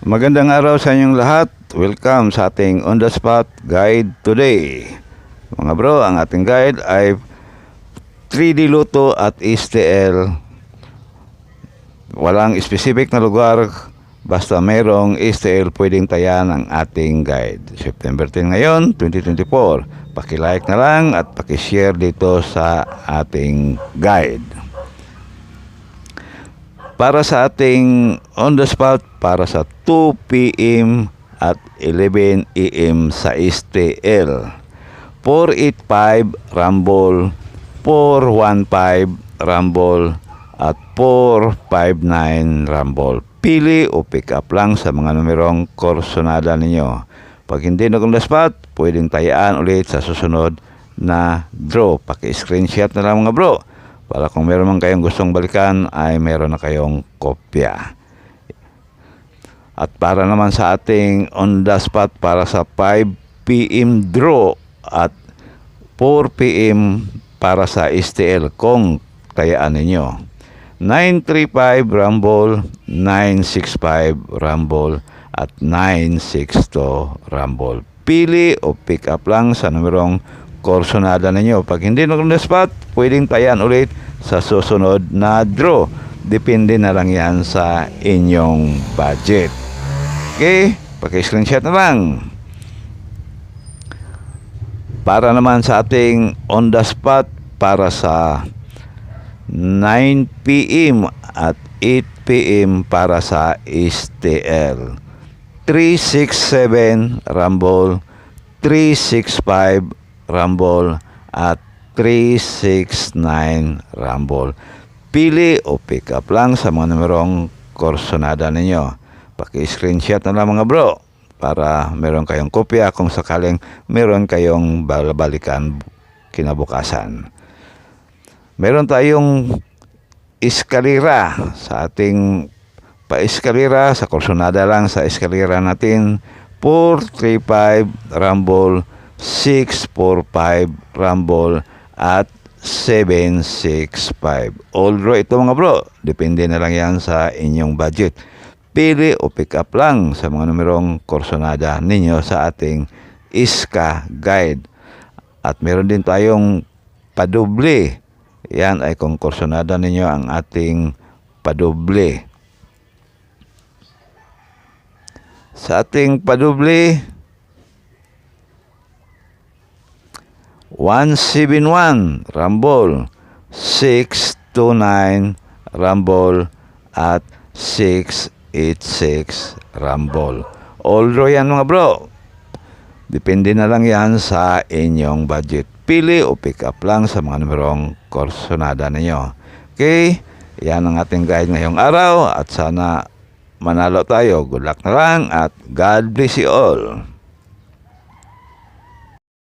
Magandang araw sa inyong lahat. Welcome sa ating on the spot guide today. Mga bro, ang ating guide ay 3D Luto at STL. Walang specific na lugar, basta mayroong STL pwedeng tayan ang ating guide. September 10 ngayon, 2024. Paki-like na lang at paki-share dito sa ating guide. Para sa ating on the spot, para sa 2 p.m. at 11 a.m. sa STL. 485 Rumble, 415 Rumble, at 459 Rumble. Pili o pick up lang sa mga numerong korsonada ninyo. Pag hindi na on the spot, pwedeng tayaan ulit sa susunod na draw. Paki-screenshot na lang mga bro. Para kung meron man kayong gustong balikan, ay meron na kayong kopya. At para naman sa ating on the spot, para sa 5 p.m. draw at 4 p.m. para sa STL kung tayaan ninyo. 935 Rumble, 965 Rumble, at 962 Rumble. Pili o pick up lang sa numerong korsonada ninyo. Pag hindi na on the spot, pwedeng tayan ulit sa susunod na draw. Depende na lang yan sa inyong budget. Okay? Paki-screenshot na lang. Para naman sa ating on the spot, para sa 9 p.m. at 8 p.m. para sa STL. 367 Rumble, 365 Rumble, at 369 Rumble. Pili o pick up lang sa mga numerong korsonada ninyo. Paki-screenshot na lang mga bro para meron kayong kopya kung sakaling meron kayong balikan kinabukasan. Meron tayong eskalera sa ating pa-eskalera, sa korsonada lang sa eskalera natin. 435 Rumble, 645 Rumble, at 765. Although ito mga bro, depende na lang yan sa inyong budget. Pili o pick up lang sa mga numerong korsonada ninyo sa ating ISKA guide. At meron din tayong padoble. Yan ay kung korsonada ninyo ang ating padoble. Sa ating padoble, 171 Rumble, 629 Rumble, at 686 Rumble. Although yan mga bro, depende na lang yan sa inyong budget. Pili o pick up lang sa mga numerong korsonada ninyo. Okay? Yan ang ating guide ngayong araw at sana manalo tayo. Good luck na lang at God bless you all.